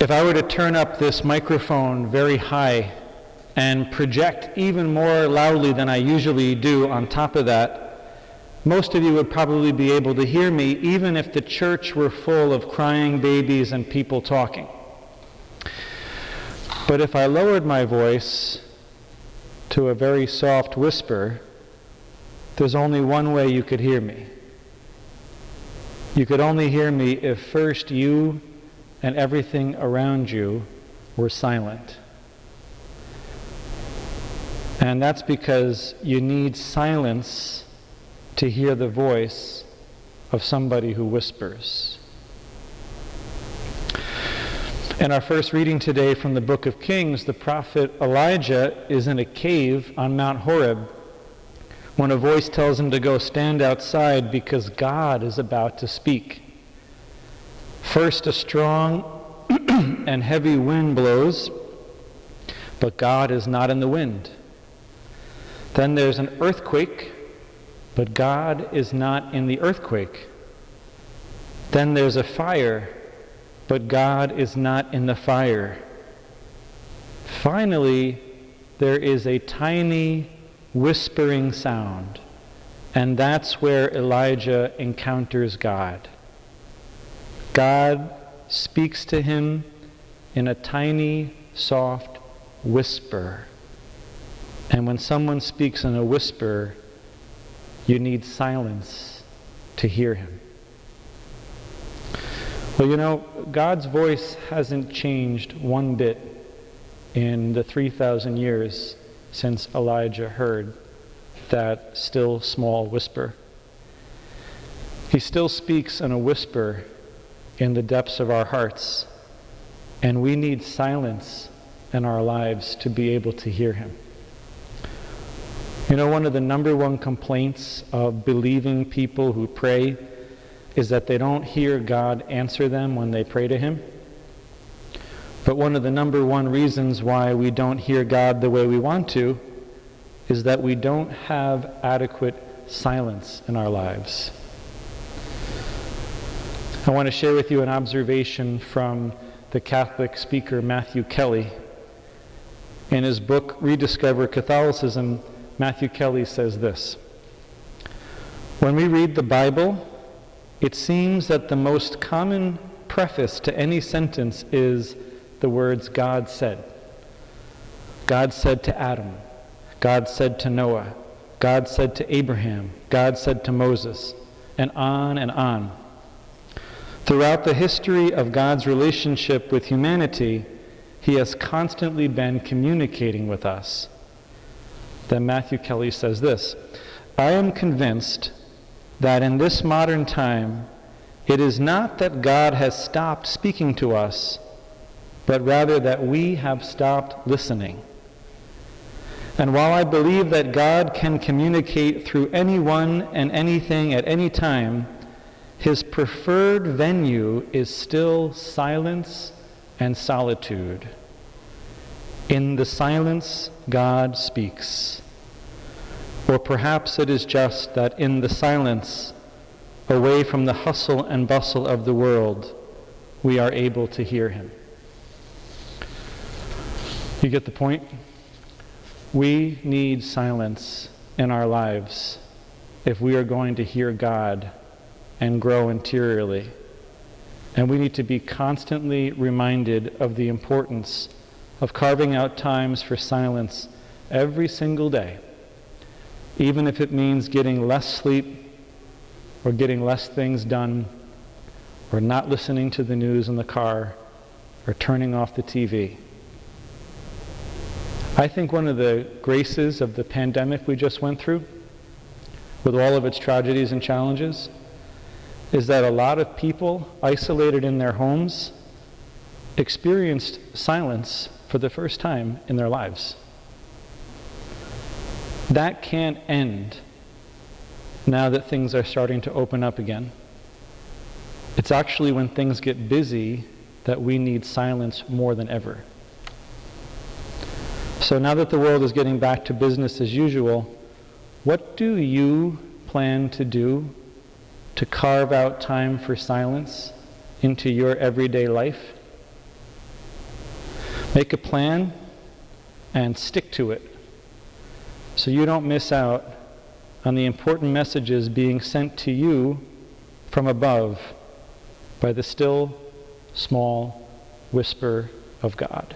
If I were to turn up this microphone very high and project even more loudly than I usually do on top of that, most of you would probably be able to hear me even if the church were full of crying babies and people talking. But if I lowered my voice to a very soft whisper, there's only one way you could hear me. You could only hear me if first you and everything around you were silent. And that's because you need silence to hear the voice of somebody who whispers. In our first reading today from the book of Kings, the prophet Elijah is in a cave on Mount Horeb when a voice tells him to go stand outside because God is about to speak. First, a strong and heavy wind blows, but God is not in the wind. Then there's an earthquake, but God is not in the earthquake. Then there's a fire, but God is not in the fire. Finally, there is a tiny whispering sound, and that's where Elijah encounters God. God speaks to him in a tiny, soft whisper. And when someone speaks in a whisper, you need silence to hear him. Well, you know, God's voice hasn't changed one bit in the 3,000 years since Elijah heard that still small whisper. He still speaks in a whisper in the depths of our hearts, and we need silence in our lives to be able to hear him. You know, one of the number one complaints of believing people who pray is that they don't hear God answer them when they pray to him. But one of the number one reasons why we don't hear God the way we want to is that we don't have adequate silence in our lives. I want to share with you an observation from the Catholic speaker Matthew Kelly. In his book, Rediscover Catholicism, Matthew Kelly says this: "When we read the Bible, it seems that the most common preface to any sentence is the words God said. God said to Adam. God said to Noah. God said to Abraham. God said to Moses," and on and on. Throughout the history of God's relationship with humanity, he has constantly been communicating with us. Then Matthew Kelly says this: "I am convinced that in this modern time, it is not that God has stopped speaking to us, but rather that we have stopped listening. And while I believe that God can communicate through anyone and anything at any time, his preferred venue is still silence and solitude. In the silence, God speaks. Or perhaps it is just that in the silence, away from the hustle and bustle of the world, we are able to hear him." You get the point? We need silence in our lives if we are going to hear God and grow interiorly. And we need to be constantly reminded of the importance of carving out times for silence every single day, even if it means getting less sleep or getting less things done or not listening to the news in the car or turning off the TV. I think one of the graces of the pandemic we just went through, with all of its tragedies and challenges, is that a lot of people isolated in their homes experienced silence for the first time in their lives. That can't end now that things are starting to open up again. It's actually when things get busy that we need silence more than ever. So now that the world is getting back to business as usual, what do you plan to do to carve out time for silence into your everyday life? Make a plan and stick to it so you don't miss out on the important messages being sent to you from above by the still, small whisper of God.